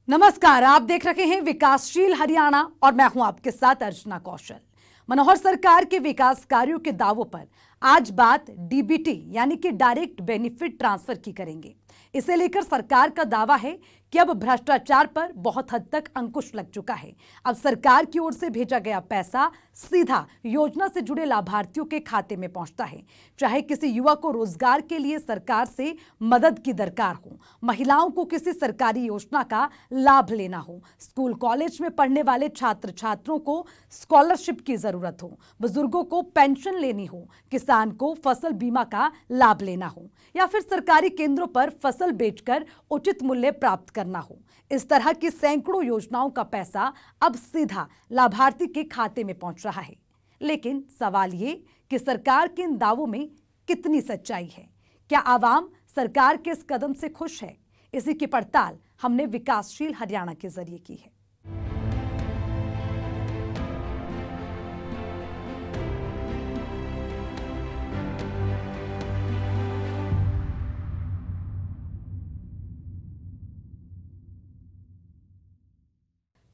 नमस्कार, आप देख रहे हैं विकासशील हरियाणा और मैं हूं आपके साथ अर्चना कौशल। मनोहर सरकार के विकास कार्यों के दावों पर आज बात डीबीटी यानी कि डायरेक्ट बेनिफिट ट्रांसफर की करेंगे। इसे लेकर सरकार का दावा है कि अब भ्रष्टाचार पर बहुत हद तक अंकुश लग चुका है। अब सरकार की ओर से भेजा गया पैसा सीधा योजना से जुड़े लाभार्थियों के खाते में पहुंचता है। चाहे किसी युवा को रोजगार के लिए सरकार से मदद की दरकार हो, महिलाओं को किसी सरकारी योजना का लाभ लेना हो, स्कूल कॉलेज में पढ़ने वाले छात्र छात्रों को स्कॉलरशिप की जरूरत हो, बुजुर्गों को पेंशन लेनी हो, किसान को फसल बीमा का लाभ लेना हो या फिर सरकारी केंद्रों पर फसल बेचकर उचित मूल्य प्राप्त करना हो, इस तरह की सैकड़ों योजनाओं का पैसा अब सीधा लाभार्थी के खाते में पहुंच रहा है। लेकिन सवाल ये कि सरकार के इन दावों में कितनी सच्चाई है? क्या आवाम सरकार के इस कदम से खुश है? इसी की पड़ताल हमने विकासशील हरियाणा के जरिए की है।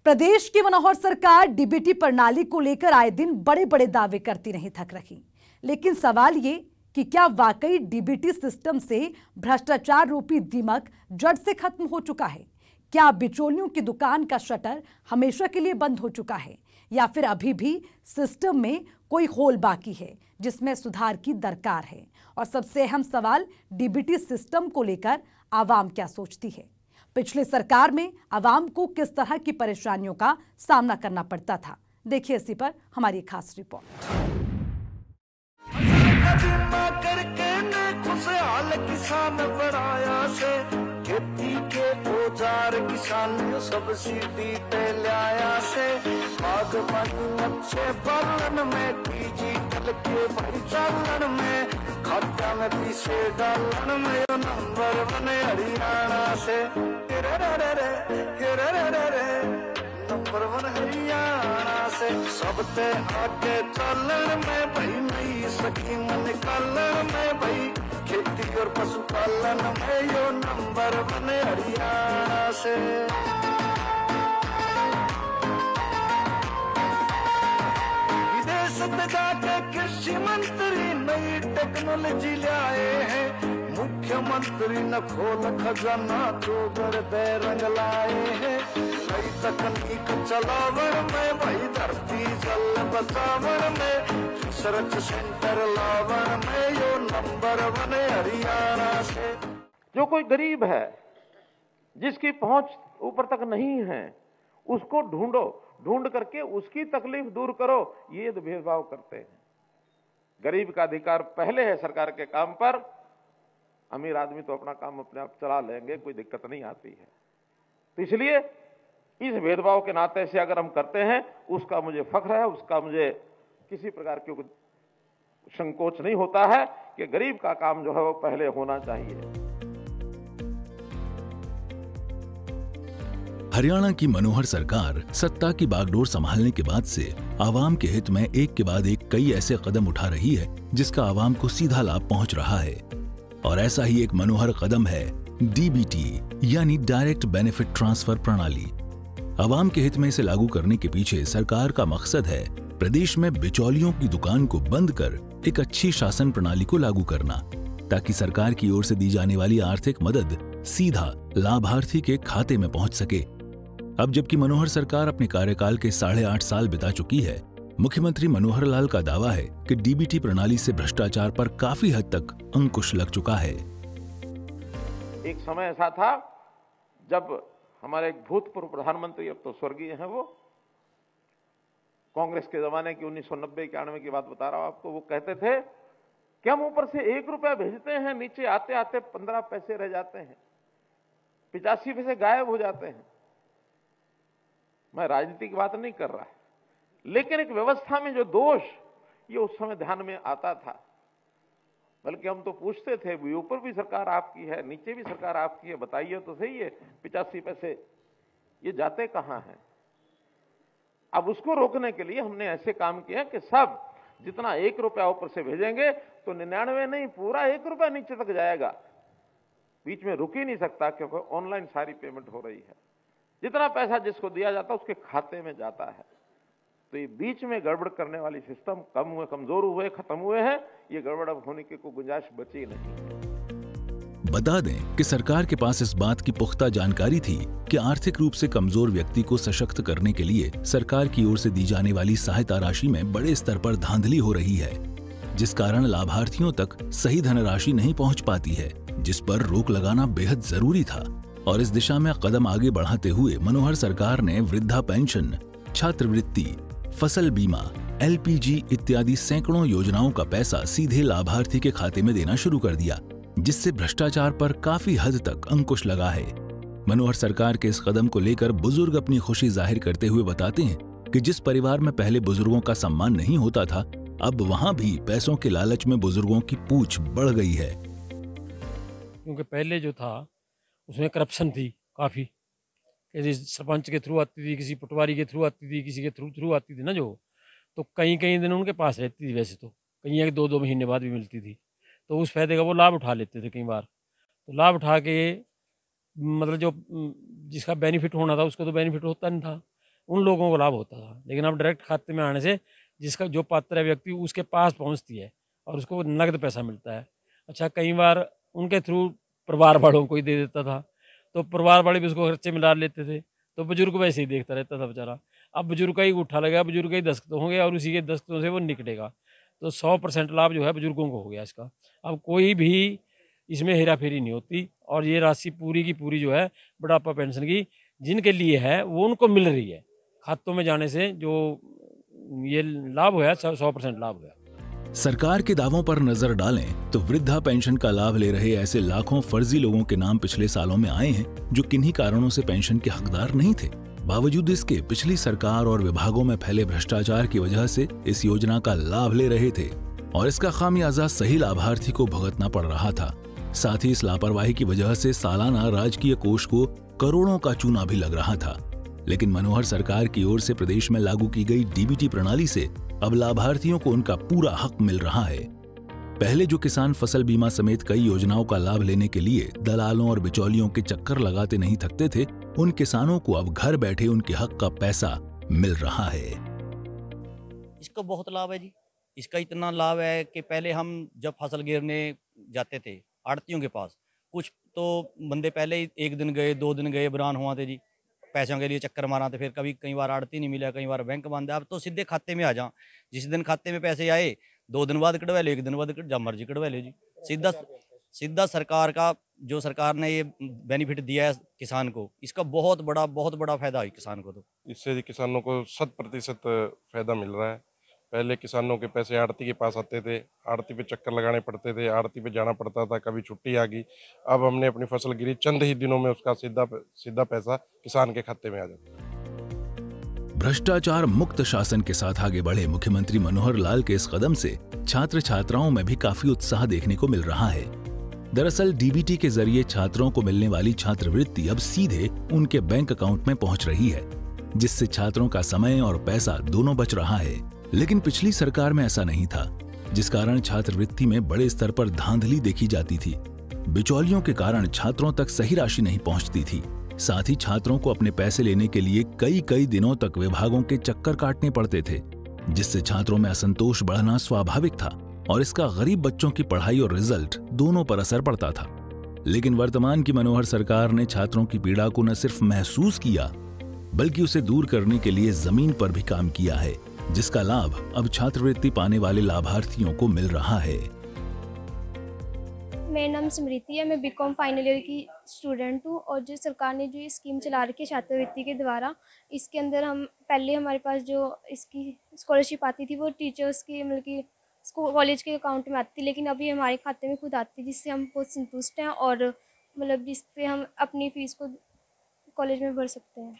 प्रदेश की मनोहर सरकार डीबीटी प्रणाली को लेकर आए दिन बड़े बड़े दावे करती नहीं थक रही। लेकिन सवाल ये कि क्या वाकई डीबीटी सिस्टम से भ्रष्टाचार रूपी दीमक जड़ से खत्म हो चुका है? क्या बिचौलियों की दुकान का शटर हमेशा के लिए बंद हो चुका है या फिर अभी भी सिस्टम में कोई होल बाकी है जिसमें सुधार की दरकार है? और सबसे अहम सवाल, डीबीटी सिस्टम को लेकर आवाम क्या सोचती है? पिछली सरकार में आवाम को किस तरह की परेशानियों का सामना करना पड़ता था? देखिए इसी पर हमारी खास रिपोर्ट। खुशहाल किसान बढ़ाया से खेती के औजार किसान सब्सिडी पे लाया से बागबानी अच्छे पालन में डिजिटल के भाई चालन में खाता में पीछे डालन में नंबर बने हरियाणा से नंबर वन हरियाणा से सबसे आगे चलन में भाई नई स्कीम निकालन में भाई खेती और पशुपालन में यो नंबर वन हरियाणा से। विदेश में जाके कृषि मंत्री नई टेक्नोलॉजी लाए हैं, मुख्यमंत्री न खोल खजाना जोगर दे रंग लाए हैं, नई तकनीक चलावन में भाई धरती जल बचावन में रिसर्च सेंटर लावन में यो नंबर वन हरियाणा से। जो कोई गरीब है जिसकी पहुंच ऊपर तक नहीं है उसको ढूंढो, ढूंढ करके उसकी तकलीफ दूर करो, ये तो भेदभाव करते हैं। गरीब का अधिकार पहले है सरकार के काम पर, अमीर आदमी तो अपना काम अपने आप चला लेंगे, कोई दिक्कत नहीं आती है। तो इसलिए इस भेदभाव के नाते से अगर हम करते हैं उसका मुझे फख्र है, उसका मुझे किसी प्रकार की संकोच नहीं होता है कि गरीब का काम जो है वो पहले होना चाहिए। हरियाणा की मनोहर सरकार सत्ता की बागडोर संभालने के बाद से आवाम के हित में एक के बाद एक कई ऐसे कदम उठा रही है जिसका आवाम को सीधा लाभ पहुंच रहा है। और ऐसा ही एक मनोहर कदम है डीबीटी यानी डायरेक्ट बेनिफिट ट्रांसफर प्रणाली। आवाम के हित में इसे लागू करने के पीछे सरकार का मकसद है प्रदेश में बिचौलियों की दुकान को बंद कर एक अच्छी शासन प्रणाली को लागू करना, ताकि सरकार की ओर से दी जाने वाली आर्थिक मदद सीधा लाभार्थी के खाते में पहुंच सके। अब जबकि मनोहर सरकार अपने कार्यकाल के 8.5 साल बिता चुकी है, मुख्यमंत्री मनोहर लाल का दावा है कि डीबीटी प्रणाली से भ्रष्टाचार पर काफी हद तक अंकुश लग चुका है। एक समय ऐसा था जब हमारे एक भूतपूर्व प्रधानमंत्री, अब तो स्वर्गीय हैं, वो कांग्रेस के जमाने की 1990-91 की बात बता रहा हूं आपको, वो कहते थे कि हम ऊपर से 1 रुपया भेजते हैं, नीचे आते आते 15 पैसे रह जाते हैं, 85 पैसे गायब हो जाते हैं। मैं राजनीति की बात नहीं कर रहा, लेकिन एक व्यवस्था में जो दोष ये उस समय ध्यान में आता था। बल्कि हम तो पूछते थे, ऊपर भी सरकार आपकी है, नीचे भी सरकार आपकी है, बताइए तो सही है 85 पैसे ये जाते कहां हैं? अब उसको रोकने के लिए हमने ऐसे काम किया कि सब जितना 1 रुपया ऊपर से भेजेंगे तो 99 नहीं, पूरा 1 रुपया नीचे तक जाएगा, बीच में रुक ही नहीं सकता क्योंकि ऑनलाइन सारी पेमेंट हो रही है। जितना पैसा जिसको दिया जाता है उसके खाते में जाता है। तो ये बीच में गड़बड़ करने वाली सिस्टम कमजोर हुए, खत्म हुए हैं। ये गड़बड़ अब होने की कोई गुंजाइश बची नहीं। बता दें कि सरकार के पास इस बात की पुख्ता जानकारी थी कि आर्थिक रूप से कमजोर व्यक्ति को सशक्त करने के लिए सरकार की ओर से दी जाने वाली सहायता राशि में बड़े स्तर पर धांधली हो रही है, जिस कारण लाभार्थियों तक सही धनराशि नहीं पहुंच पाती है, जिस पर रोक लगाना बेहद जरूरी था। और इस दिशा में कदम आगे बढ़ाते हुए मनोहर सरकार ने वृद्धा पेंशन, छात्रवृत्ति, फसल बीमा, LPG इत्यादि सैकड़ों योजनाओं का पैसा सीधे लाभार्थी के खाते में देना शुरू कर दिया, जिससे भ्रष्टाचार पर काफी हद तक अंकुश लगा है। मनोहर सरकार के इस कदम को लेकर बुजुर्ग अपनी खुशी जाहिर करते हुए बताते हैं कि जिस परिवार में पहले बुजुर्गों का सम्मान नहीं होता था, अब वहां भी पैसों के लालच में बुजुर्गों की पूछ बढ़ गई है। क्योंकि पहले जो था उसमें करप्शन थी काफ़ी, किसी सरपंच के थ्रू आती थी, किसी पटवारी के थ्रू आती थी, किसी के थ्रू आती थी ना, जो तो कई दिन उनके पास रहती थी। वैसे तो कहीं 1-2 महीने बाद भी मिलती थी, तो उस फायदे का वो लाभ उठा लेते थे कई बार। तो लाभ उठा के मतलब जो जिसका बेनिफिट होना था उसको तो बेनिफिट होता नहीं था, उन लोगों को लाभ होता था। लेकिन अब डायरेक्ट खाते में आने से जिसका जो पात्र है व्यक्ति उसके पास पहुंचती है और उसको नगद पैसा मिलता है। अच्छा, कई बार उनके थ्रू परिवार वालों को ही दे देता था, तो परिवार वाले भी उसको खर्चे में डाल लेते थे, तो बुजुर्ग वैसे ही देखता रहता था बेचारा। अब बुजुर्ग का ही उठा लगा, बुजुर्ग के ही दस्तखत होंगे और उसी के दस्तखतों से वो निकलेगा। तो 100% लाभ जो है बुजुर्गों को हो गया इसका। अब कोई भी इसमें हेरा फेरी नहीं होती और ये राशि पूरी की पूरी जो है बुढ़ापा पेंशन की जिनके लिए है वो उनको मिल रही है। खातों में जाने से जो ये लाभ हुआ 100% लाभ हुआ। सरकार के दावों पर नजर डालें तो वृद्धा पेंशन का लाभ ले रहे ऐसे लाखों फर्जी लोगों के नाम पिछले सालों में आए हैं जो किन्हीं कारणों से पेंशन के हकदार नहीं थे। बावजूद इसके पिछली सरकार और विभागों में फैले भ्रष्टाचार की वजह से इस योजना का लाभ ले रहे थे और इसका खामियाजा सही लाभार्थी को भुगतना पड़ रहा था। साथ ही इस लापरवाही की वजह से सालाना राजकीय कोष को करोड़ों का चूना भी लग रहा था। लेकिन मनोहर सरकार की ओर से प्रदेश में लागू की गई DBT प्रणाली से अब लाभार्थियों को उनका पूरा हक मिल रहा है। पहले जो किसान फसल बीमा समेत कई योजनाओं का लाभ लेने के लिए दलालों और बिचौलियों के चक्कर लगाते नहीं थकते थे, उन किसानों को अब घर बैठे उनके हक का पैसा मिल रहा है। इसका बहुत लाभ है जी। इसका इतना लाभ है कि पहले हम जब फसल गिरने जाते थे आड़तियों के पास, कुछ तो बंदे पहले ही 1 दिन गए 2 दिन गए बरान हुआ थे जी, पैसों के लिए चक्कर मारा थे, फिर कई बार आड़ती नहीं मिला, कई बार बैंक बंद है। अब तो सीधे खाते में आ जा, जिस दिन खाते में पैसे आए 2 दिन बाद कटवा लो, 1 दिन बाद जब मर्जी कटवा लो जी। सीधा सरकार का जो सरकार ने ये बेनिफिट दिया है किसान को, इसका बहुत बड़ा फायदा है किसान को। तो इससे किसानों को 100% फायदा मिल रहा है। पहले किसानों के पैसे आड़ती के पास आते थे, आड़ती पे चक्कर लगाने पड़ते थे, आड़ती पे जाना पड़ता था, कभी छुट्टी आ गई। अब हमने अपनी फसल गिरी, चंद ही दिनों में उसका सीधा पैसा किसान के खाते में आ जाता है। भ्रष्टाचार मुक्त शासन के साथ आगे बढ़े मुख्यमंत्री मनोहर लाल के इस कदम से छात्र छात्राओं में भी काफी उत्साह देखने को मिल रहा है। दरअसल DBT के जरिए छात्रों को मिलने वाली छात्रवृत्ति अब सीधे उनके बैंक अकाउंट में पहुंच रही है, जिससे छात्रों का समय और पैसा दोनों बच रहा है। लेकिन पिछली सरकार में ऐसा नहीं था, जिस कारण छात्रवृत्ति में बड़े स्तर पर धांधली देखी जाती थी। बिचौलियों के कारण छात्रों तक सही राशि नहीं पहुंचती थी। साथ ही छात्रों को अपने पैसे लेने के लिए कई दिनों तक विभागों के चक्कर काटने पड़ते थे, जिससे छात्रों में असंतोष बढ़ना स्वाभाविक था और इसका गरीब बच्चों की पढ़ाई और रिजल्ट दोनों पर असर पड़ता था। लेकिन वर्तमान की मनोहर सरकार ने छात्रों की पीड़ा को न सिर्फ महसूस किया, बल्कि उसे दूर करने के लिए जमीन पर भी काम किया है, जिसका लाभ अब छात्रवृत्ति पाने वाले लाभार्थियों को मिल रहा है। मेरा नाम स्मृति है, मैं BCom फाइनल ईयर की स्टूडेंट हूँ। और जो सरकार ने जो ये स्कीम चला रखी है छात्रवृत्ति के द्वारा, इसके अंदर हम पहले हमारे पास जो इसकी स्कॉलरशिप आती थी वो टीचर्स की मतलब कि कॉलेज के अकाउंट में आती थी, लेकिन अभी हमारे खाते में खुद आती है, जिससे हम बहुत संतुष्ट हैं और मतलब जिस पे हम अपनी फ़ीस को कॉलेज में भर सकते हैं।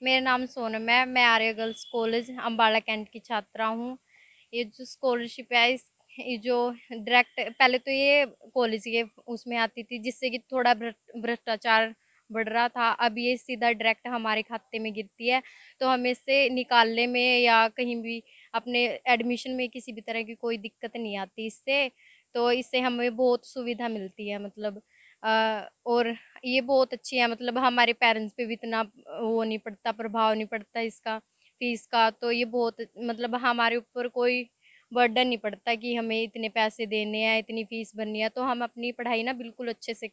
मेरा नाम सोनम है, मैं आर्य गर्ल्स कॉलेज अम्बाला कैंट की छात्रा हूँ। ये जो स्कॉलरशिप है ये जो डायरेक्ट पहले तो ये कॉलेज के उसमें आती थी, जिससे कि थोड़ा भ्रष्टाचार बढ़ रहा था। अब ये सीधा डायरेक्ट हमारे खाते में गिरती है, तो हमें इससे निकालने में या कहीं भी अपने एडमिशन में किसी भी तरह की कोई दिक्कत नहीं आती इससे। तो इससे हमें बहुत सुविधा मिलती है मतलब और ये बहुत अच्छी है, मतलब हमारे पेरेंट्स पे भी इतना वो नहीं पड़ता, प्रभाव नहीं पड़ता इसका फीस का। तो ये बहुत मतलब हमारे ऊपर कोई बर्डन नहीं पड़ता कि हमें इतने पैसे देने हैं, इतनी फीस भरनी है। तो हम अपनी पढ़ाई ना बिल्कुल अच्छे से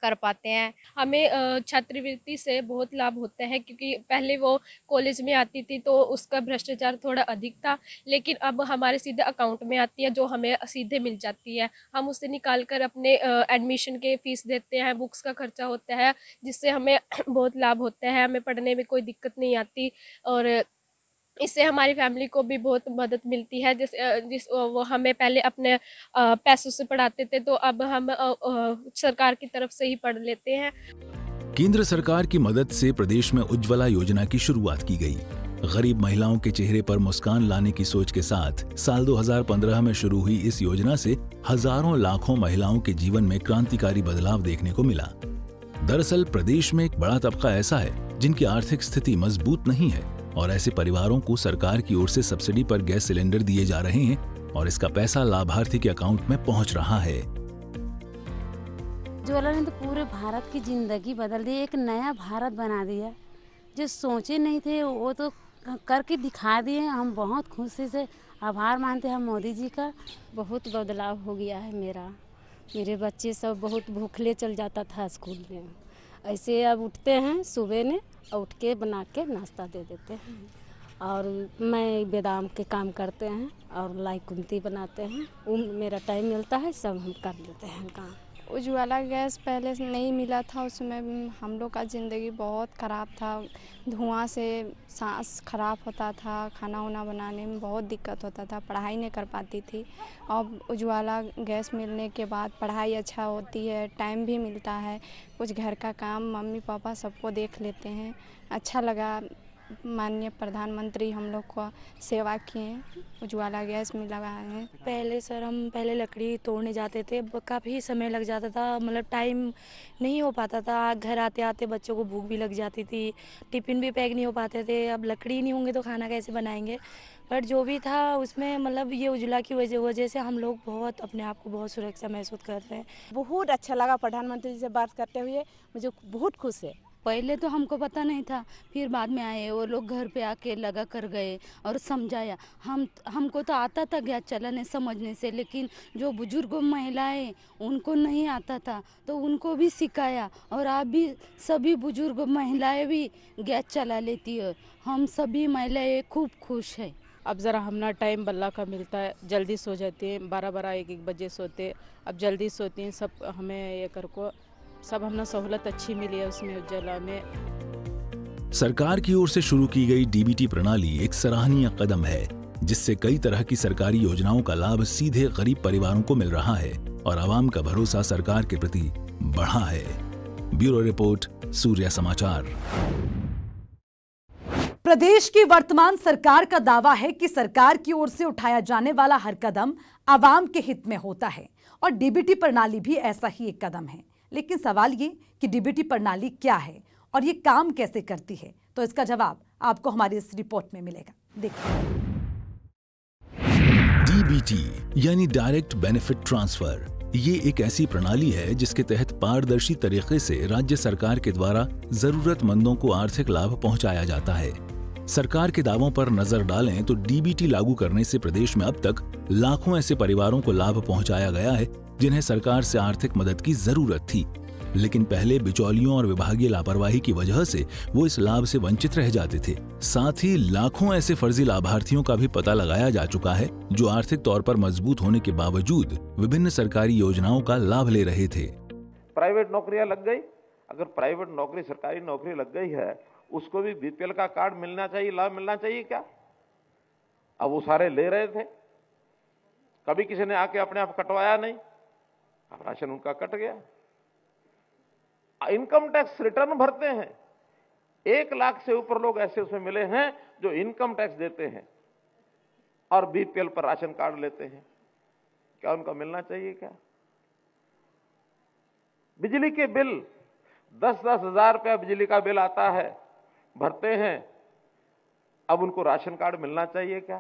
कर पाते हैं। हमें छात्रवृत्ति से बहुत लाभ होता है, क्योंकि पहले वो कॉलेज में आती थी तो उसका भ्रष्टाचार थोड़ा अधिक था, लेकिन अब हमारे सीधे अकाउंट में आती है, जो हमें सीधे मिल जाती है। हम उससे निकाल कर अपने एडमिशन के फीस देते हैं, बुक्स का खर्चा होता है, जिससे हमें बहुत लाभ होता है। हमें पढ़ने में कोई दिक्कत नहीं आती और इससे हमारी फैमिली को भी बहुत मदद मिलती है। वो हमें पहले अपने पैसों से पढ़ाते थे, तो अब हम सरकार की तरफ से ही पढ़ लेते हैं। केंद्र सरकार की मदद से प्रदेश में उज्ज्वला योजना की शुरुआत की गई। गरीब महिलाओं के चेहरे पर मुस्कान लाने की सोच के साथ साल 2015 में शुरू हुई इस योजना से हजारों लाखों महिलाओं के जीवन में क्रांतिकारी बदलाव देखने को मिला। दरअसल प्रदेश में एक बड़ा तबका ऐसा है जिनकी आर्थिक स्थिति मजबूत नहीं है और ऐसे परिवारों को सरकार की ओर से सब्सिडी पर गैस सिलेंडर दिए जा रहे हैं और इसका पैसा लाभार्थी के अकाउंट में पहुंच रहा है। उज्ज्वला ने तो पूरे भारत की जिंदगी बदल दी, एक नया भारत बना दिया। जो सोचे नहीं थे वो तो करके दिखा दिए। हम बहुत खुशी से आभार मानते हैं मोदी जी का। बहुत बदलाव हो गया है मेरे बच्चे सब बहुत भूखले चल जाता था स्कूल में, ऐसे अब उठते हैं सुबह में, उठ के बना के नाश्ता दे देते हैं। और मैं बादाम के काम करते हैं और लाई कुंती बनाते हैं। मेरा टाइम मिलता है, सब हम कर लेते हैं काम। उज्ज्वला गैस पहले से नहीं मिला था, उसमें हम लोग का ज़िंदगी बहुत ख़राब था। धुआं से सांस खराब होता था, खाना वाना बनाने में बहुत दिक्कत होता था, पढ़ाई नहीं कर पाती थी। अब उज्ज्वला गैस मिलने के बाद पढ़ाई अच्छा होती है, टाइम भी मिलता है, कुछ घर का काम मम्मी पापा सबको देख लेते हैं। अच्छा लगा, माननीय प्रधानमंत्री हम लोग को सेवा किए, उज्ज्वला गैस में लगाए हैं। पहले सर हम लकड़ी तोड़ने जाते थे, काफ़ी समय लग जाता था, मतलब टाइम नहीं हो पाता था। घर आते आते बच्चों को भूख भी लग जाती थी, टिफ़िन भी पैक नहीं हो पाते थे। अब लकड़ी नहीं होंगे तो खाना कैसे बनाएंगे। बट जो भी था उसमें मतलब ये उज्ज्वला की वजह से हम लोग बहुत अपने आप को बहुत सुरक्षा महसूस करते हैं। बहुत अच्छा लगा प्रधानमंत्री से बात करते हुए, मुझे बहुत खुश है। पहले तो हमको पता नहीं था, फिर बाद में आए वो लोग घर पे आके लगा कर गए और समझाया। हमको तो आता था गैस चलाने समझने से, लेकिन जो बुजुर्ग महिलाएं उनको नहीं आता था तो उनको भी सिखाया और अब भी सभी बुजुर्ग महिलाएं भी गैस चला लेती है। हम सभी महिलाएं खूब खुश है। अब ज़रा हमना टाइम बल्ला का मिलता है, जल्दी सो जाते हैं, 12-12 1-1 बजे सोते, अब जल्दी सोती हैं। सब हमें ये कर को सब हमने सहूलत अच्छी मिली है उसमें उज्ज्वला में। सरकार की ओर से शुरू की गई डीबीटी प्रणाली एक सराहनीय कदम है, जिससे कई तरह की सरकारी योजनाओं का लाभ सीधे गरीब परिवारों को मिल रहा है और आवाम का भरोसा सरकार के प्रति बढ़ा है। ब्यूरो रिपोर्ट, सूर्य समाचार। प्रदेश की वर्तमान सरकार का दावा है कि सरकार की ओर से उठाया जाने वाला हर कदम आवाम के हित में होता है और डीबीटी प्रणाली भी ऐसा ही एक कदम है। लेकिन सवाल ये कि डीबीटी प्रणाली क्या है और ये काम कैसे करती है, तो इसका जवाब आपको हमारी इस रिपोर्ट में मिलेगा। देखिए। डीबीटी यानी डायरेक्ट बेनिफिट ट्रांसफर, ये एक ऐसी प्रणाली है जिसके तहत पारदर्शी तरीके से राज्य सरकार के द्वारा जरूरतमंदों को आर्थिक लाभ पहुंचाया जाता है। सरकार के दावों पर नजर डालें तो डीबीटी लागू करने से प्रदेश में अब तक लाखों ऐसे परिवारों को लाभ पहुंचाया गया है जिन्हें सरकार से आर्थिक मदद की जरूरत थी, लेकिन पहले बिचौलियों और विभागीय लापरवाही की वजह से वो इस लाभ से वंचित रह जाते थे। साथ ही लाखों ऐसे फर्जी लाभार्थियों का भी पता लगाया जा चुका है जो आर्थिक तौर पर मजबूत होने के बावजूद विभिन्न सरकारी योजनाओं का लाभ ले रहे थे। प्राइवेट नौकरियां लग गई, अगर प्राइवेट नौकरी सरकारी नौकरी लग गई है उसको भी बीपीएल का कार्ड मिलना चाहिए, लाभ मिलना चाहिए क्या? अब वो सारे ले रहे थे, कभी किसी ने आके अपने आप कटवाया नहीं, अब राशन उनका कट गया। इनकम टैक्स रिटर्न भरते हैं, 1 लाख से ऊपर लोग ऐसे उसमें मिले हैं जो इनकम टैक्स देते हैं और बीपीएल पर राशन कार्ड लेते हैं, क्या उनका मिलना चाहिए क्या? बिजली के बिल 10-10 हजार रुपया बिजली का बिल आता है, भरते हैं, अब उनको राशन कार्ड मिलना चाहिए क्या?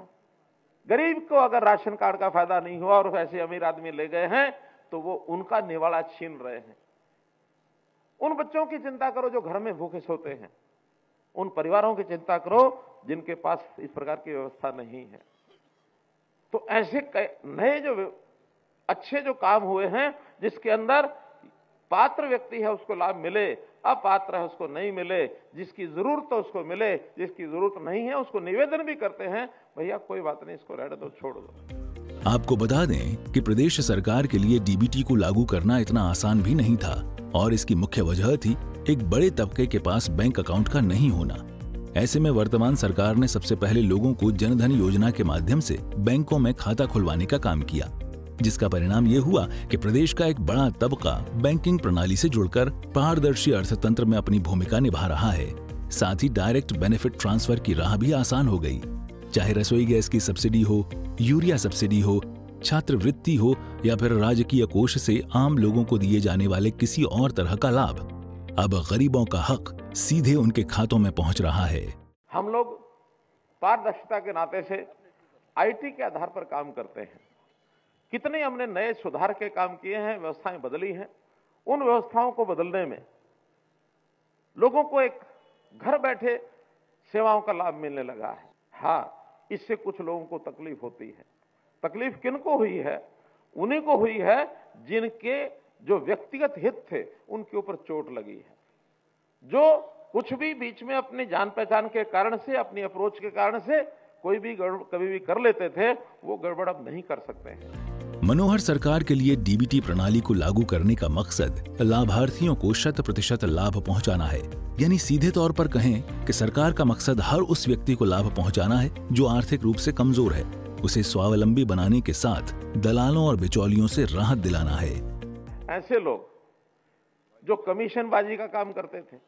गरीब को अगर राशन कार्ड का फायदा नहीं हुआ और ऐसे अमीर आदमी ले गए हैं तो वो उनका निवाला छीन रहे हैं। उन बच्चों की चिंता करो जो घर में भूखे सोते हैं, उन परिवारों की चिंता करो जिनके पास इस प्रकार की व्यवस्था नहीं है। तो ऐसे नए जो अच्छे जो काम हुए हैं जिसके अंदर पात्र व्यक्ति है उसको लाभ मिले, अपात्र है उसको नहीं मिले, जिसकी जरूरत है उसको मिले, जिसकी जरूरत नहीं है उसको निवेदन भी करते हैं, भैया कोई बात नहीं, इसको रहने दो, छोड़ दो। आपको बता दें कि प्रदेश सरकार के लिए डीबीटी को लागू करना इतना आसान भी नहीं था और इसकी मुख्य वजह थी एक बड़े तबके के पास बैंक अकाउंट का नहीं होना। ऐसे में वर्तमान सरकार ने सबसे पहले लोगों को जनधन योजना के माध्यम से बैंकों में खाता खुलवाने का काम किया, जिसका परिणाम ये हुआ कि प्रदेश का एक बड़ा तबका बैंकिंग प्रणाली से जुड़कर पारदर्शी अर्थतंत्र में अपनी भूमिका निभा रहा है। साथ ही डायरेक्ट बेनिफिट ट्रांसफर की राह भी आसान हो गई। चाहे रसोई गैस की सब्सिडी हो, यूरिया सब्सिडी हो, छात्रवृत्ति हो या फिर राजकीय कोष से आम लोगों को दिए जाने वाले किसी और तरह का लाभ, अब गरीबों का हक सीधे उनके खातों में पहुंच रहा है। हम लोग पारदर्शिता के नाते से आईटी के आधार पर काम करते हैं। कितने हमने नए सुधार के काम किए हैं, व्यवस्थाएं बदली हैं। उन व्यवस्थाओं को बदलने में लोगों को एक घर बैठे सेवाओं का लाभ मिलने लगा है। हाँ, इससे कुछ लोगों को तकलीफ होती है। तकलीफ किनको हुई है? उन्हीं को हुई है जिनके जो व्यक्तिगत हित थे उनके ऊपर चोट लगी है, जो कुछ भी बीच में अपनी जान पहचान के कारण से, अपनी अप्रोच के कारण से कोई भी कभी भी कर लेते थे, वो गड़बड़ अब नहीं कर सकते हैं। मनोहर सरकार के लिए डीबीटी प्रणाली को लागू करने का मकसद लाभार्थियों को 100% लाभ पहुंचाना है। यानी सीधे तौर पर कहें कि सरकार का मकसद हर उस व्यक्ति को लाभ पहुंचाना है जो आर्थिक रूप से कमजोर है। उसे स्वावलंबी बनाने के साथ दलालों और बिचौलियों से राहत दिलाना है। ऐसे लोग जो कमीशनबाजी का काम करते थे,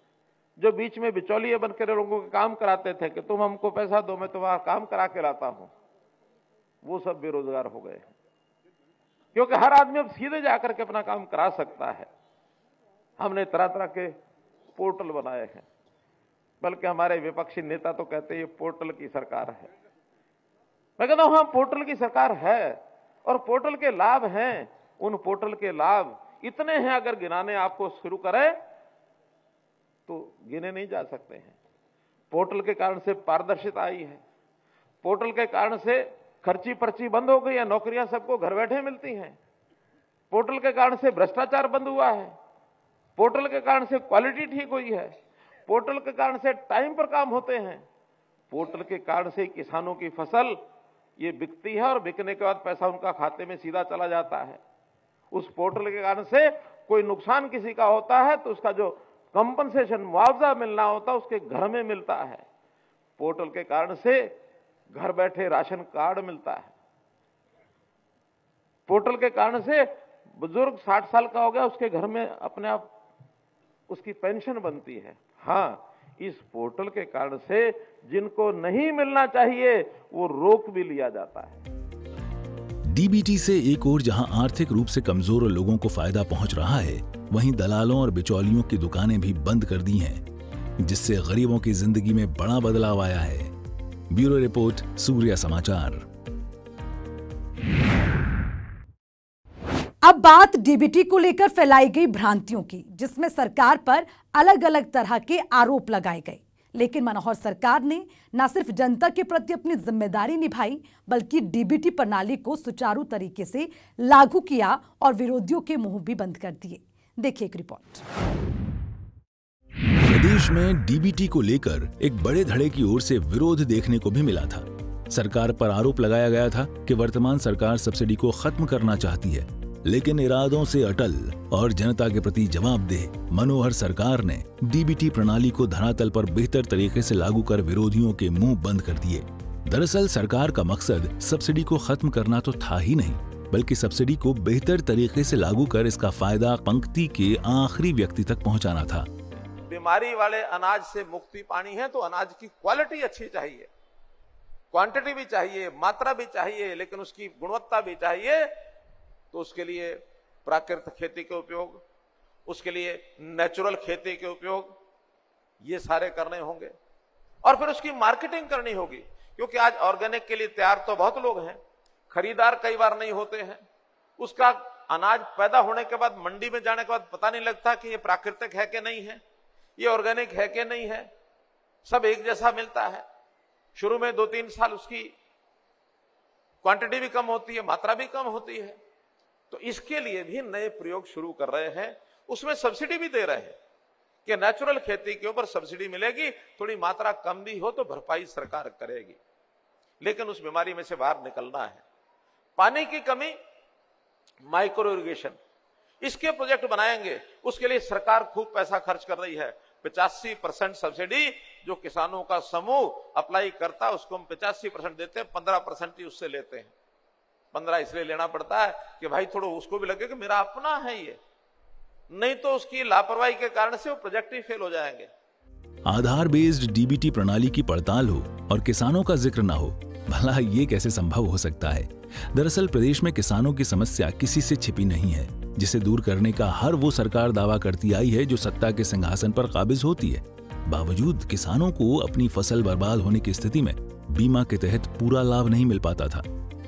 जो बीच में बिचौलिए बनकर लोगों को काम कराते थे कि तुम हमको पैसा दो, मैं तुम्हारा काम करा के लाता हूं, वो सब बेरोजगार हो गए हैं। क्योंकि हर आदमी अब सीधे जाकर के अपना काम करा सकता है। हमने तरह तरह के पोर्टल बनाए हैं, बल्कि हमारे विपक्षी नेता तो कहते हैं ये पोर्टल की सरकार है। मैं कहता हूं हाँ, पोर्टल की सरकार है और पोर्टल के लाभ हैं। उन पोर्टल के लाभ इतने हैं, अगर गिनाने आपको शुरू करें तो गिने नहीं जा सकते हैं। पोर्टल के कारण से पारदर्शिता आई है, पोर्टल के कारण से खर्ची पर्ची बंद हो गई है, नौकरियां सबको घर बैठे मिलती हैं। पोर्टल के कारण से भ्रष्टाचार बंद हुआ है, पोर्टल के कारण से क्वालिटी ठीक हुई है, पोर्टल के कारण से टाइम पर काम होते हैं, पोर्टल के कारण से किसानों की फसल ये बिकती है और बिकने के बाद पैसा उनका खाते में सीधा चला जाता है। उस पोर्टल के कारण से कोई नुकसान किसी का होता है तो उसका जो कंपनसेशन, मुआवजा मिलना होता है, उसके घर में मिलता है। पोर्टल के कारण से घर बैठे राशन कार्ड मिलता है। पोर्टल के कारण से बुजुर्ग 60 साल का हो गया, उसके घर में अपने आप उसकी पेंशन बनती है। हाँ, इस पोर्टल के कारण से जिनको नहीं मिलना चाहिए वो रोक भी लिया जाता है। डीबीटी से एक ओर जहां आर्थिक रूप से कमजोर लोगों को फायदा पहुंच रहा है, वहीं दलालों और बिचौलियों की दुकानें भी बंद कर दी हैं, जिससे गरीबों की जिंदगी में बड़ा बदलाव आया है। ब्यूरो रिपोर्ट, सूर्या समाचार। अब बात डीबीटी को लेकर फैलाई गई भ्रांतियों की, जिसमें सरकार पर अलग अलग तरह के आरोप लगाए गए। लेकिन मनोहर सरकार ने न सिर्फ जनता के प्रति अपनी जिम्मेदारी निभाई, बल्कि डीबीटी प्रणाली को सुचारू तरीके से लागू किया और विरोधियों के मुंह भी बंद कर दिए। देखिए एक रिपोर्ट। प्रदेश में डीबीटी को लेकर एक बड़े धड़े की ओर से विरोध देखने को भी मिला था। सरकार पर आरोप लगाया गया था कि वर्तमान सरकार सब्सिडी को खत्म करना चाहती है, लेकिन इरादों से अटल और जनता के प्रति जवाबदेह मनोहर सरकार ने डीबीटी प्रणाली को धरातल पर बेहतर तरीके से लागू कर विरोधियों के मुंह बंद कर दिए। दरअसल सरकार का मकसद सब्सिडी को खत्म करना तो था ही नहीं, बल्कि सब्सिडी को बेहतर तरीके से लागू कर इसका फायदा पंक्ति के आखिरी व्यक्ति तक पहुंचाना था। बीमारी वाले अनाज से मुक्ति पानी है तो अनाज की क्वालिटी अच्छी चाहिए, क्वांटिटी भी चाहिए, मात्रा भी चाहिए, लेकिन उसकी गुणवत्ता भी चाहिए। तो उसके लिए प्राकृतिक खेती के उपयोग, उसके लिए नेचुरल खेती के उपयोग, ये सारे करने होंगे और फिर उसकी मार्केटिंग करनी होगी। क्योंकि आज ऑर्गेनिक के लिए तैयार तो बहुत लोग हैं, खरीदार कई बार नहीं होते हैं। उसका अनाज पैदा होने के बाद मंडी में जाने के बाद पता नहीं लगता कि ये प्राकृतिक है कि नहीं है, ये ऑर्गेनिक है कि नहीं है। सब एक जैसा मिलता है। शुरू में 2-3 साल उसकी क्वांटिटी भी कम होती है, मात्रा भी कम होती है। तो इसके लिए भी नए प्रयोग शुरू कर रहे हैं। उसमें सब्सिडी भी दे रहे हैं कि नेचुरल खेती के ऊपर सब्सिडी मिलेगी, थोड़ी मात्रा कम भी हो तो भरपाई सरकार करेगी। लेकिन उस बीमारी में से बाहर निकलना है। पानी की कमी, माइक्रो इरिगेशन, इसके प्रोजेक्ट बनाएंगे। उसके लिए सरकार खूब पैसा खर्च कर रही है। 85% सब्सिडी जो किसानों का समूह अप्लाई करता है उसको हम 85% देते हैं, 15% ही उससे लेते हैं। 15 इसलिए लेना पड़ता है कि भाई थोड़ा उसको भी लगे कि मेरा अपना है ये, नहीं तो उसकी लापरवाही के कारण से वो प्रोजेक्ट ही फेल हो जाएंगे। आधार बेस्ड डीबीटी प्रणाली की पड़ताल हो और किसानों का जिक्र ना हो, भला ये कैसे संभव हो सकता है? दरअसल प्रदेश में किसानों की समस्या किसी से छिपी नहीं है, जिसे दूर करने का हर वो सरकार दावा करती आई है जो सत्ता के सिंहासन पर काबिज होती है। बावजूद किसानों को अपनी फसल बर्बाद होने की स्थिति में बीमा के तहत पूरा लाभ नहीं मिल पाता था।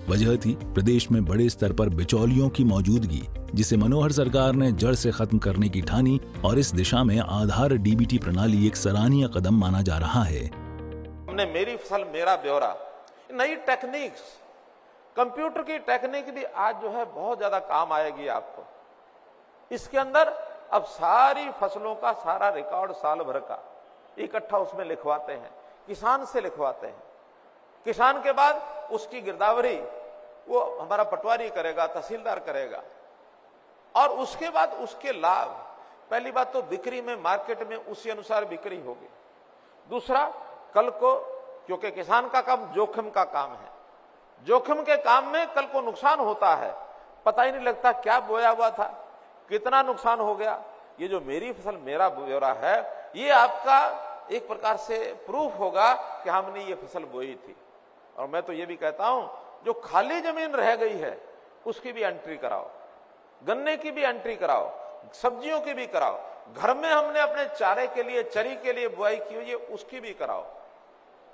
वजह थी प्रदेश में बड़े स्तर पर बिचौलियों की मौजूदगी, जिसे मनोहर सरकार ने जड़ से खत्म करने की ठानी और इस दिशा में आधार डीबीटी प्रणाली एक सराहनीय कदम माना जा रहा है। हमने मेरी फसल मेरा ब्यौरा, नई टेक्निक्स, कंप्यूटर की टेक्निक भी आज जो है बहुत ज्यादा काम आएगी आपको। इसके अंदर अब सारी फसलों का सारा रिकॉर्ड साल भर का इकट्ठा उसमें लिखवाते हैं, किसान से लिखवाते हैं। किसान के बाद उसकी गिरदावरी वो हमारा पटवारी करेगा, तहसीलदार करेगा, और उसके बाद उसके लाभ। पहली बात तो बिक्री में, मार्केट में उसी अनुसार बिक्री होगी। दूसरा, कल को, क्योंकि किसान का काम जोखिम का काम है, जोखिम के काम में कल को नुकसान होता है, पता ही नहीं लगता क्या बोया हुआ था, कितना नुकसान हो गया। ये जो मेरी फसल मेरा ब्यौरा है, ये आपका एक प्रकार से प्रूफ होगा कि हमने ये फसल बोई थी। और मैं तो ये भी कहता हूं, जो खाली जमीन रह गई है उसकी भी एंट्री कराओ, गन्ने की भी एंट्री कराओ, सब्जियों की भी कराओ, घर में हमने अपने चारे के लिए, चरी के लिए बुआई की हुई है उसकी भी कराओ।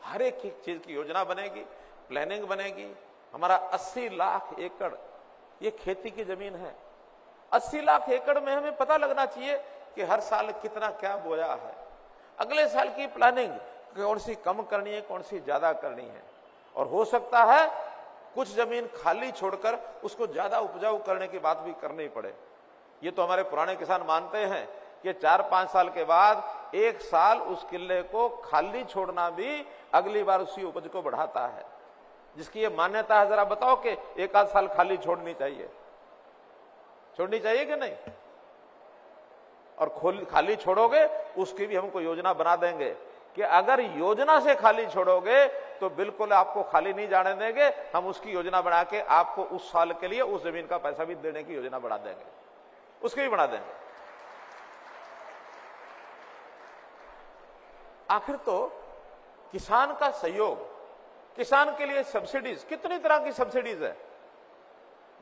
हर एक चीज की योजना बनेगी, प्लानिंग बनेगी। हमारा 80 लाख एकड़ ये खेती की जमीन है। 80 लाख एकड़ में हमें पता लगना चाहिए कि हर साल कितना क्या बोया है। अगले साल की प्लानिंग कौन सी कम करनी है, कौन सी ज्यादा करनी है। और हो सकता है कुछ जमीन खाली छोड़कर उसको ज्यादा उपजाऊ करने की बात भी करनी पड़े। ये तो हमारे पुराने किसान मानते हैं कि 4-5 साल के बाद एक साल उस किले को खाली छोड़ना भी अगली बार उसी उपज को बढ़ाता है। जिसकी ये मान्यता है, जरा बताओ कि 1 आध साल खाली छोड़नी चाहिए कि नहीं? और खाली छोड़ोगे उसकी भी हमको योजना बना देंगे कि अगर योजना से खाली छोड़ोगे तो बिल्कुल आपको खाली नहीं जाने देंगे। हम उसकी योजना बना के आपको उस साल के लिए उस जमीन का पैसा भी देने की योजना बना देंगे, उसकी भी बना देंगे। आखिर तो किसान का सहयोग, किसान के लिए सब्सिडीज, कितनी तरह की सब्सिडीज है,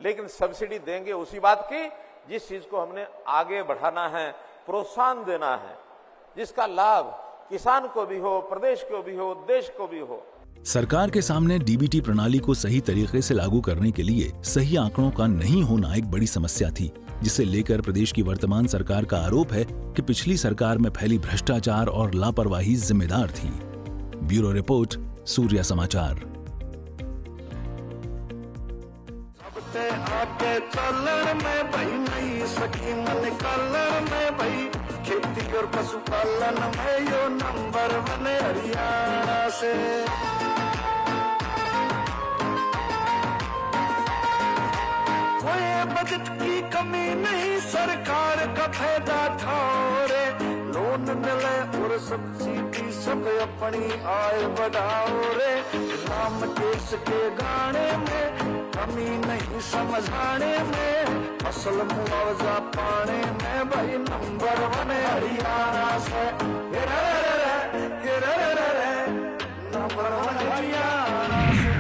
लेकिन सब्सिडी देंगे उसी बात की जिस चीज को हमने आगे बढ़ाना है, प्रोत्साहन देना है, जिसका लाभ किसान को भी हो, प्रदेश को भी हो, देश को भी हो। सरकार के सामने डीबीटी प्रणाली को सही तरीके से लागू करने के लिए सही आंकड़ों का नहीं होना एक बड़ी समस्या थी, जिसे लेकर प्रदेश की वर्तमान सरकार का आरोप है कि पिछली सरकार में फैली भ्रष्टाचार और लापरवाही जिम्मेदार थी। ब्यूरो रिपोर्ट, सूर्या समाचार। आगे चलन में भाई नई स्कीम निकालन में भाई, खेती और पशुपालन में यो नंबर 1 हरियाणा से। कोई बजट की कमी नहीं, सरकार का फायदा उठाओ रे, लोन मिले और सब्सिडी सब अपनी आय बढ़ाओ रे। राम देश के गाने में कमी नहीं समझाने में, फसल मुआवजा पाने में भाई नंबर 1 हरियाणा से। नंबर 1 हरियाणा से।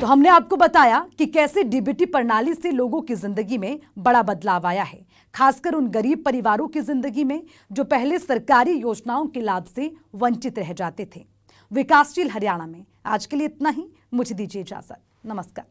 तो हमने आपको बताया कि कैसे डीबीटी प्रणाली से लोगों की जिंदगी में बड़ा बदलाव आया है, खासकर उन गरीब परिवारों की जिंदगी में जो पहले सरकारी योजनाओं के लाभ से वंचित रह जाते थे। विकासशील हरियाणा में आज के लिए इतना ही। मुझे दीजिए इजाजत। नमस्कार।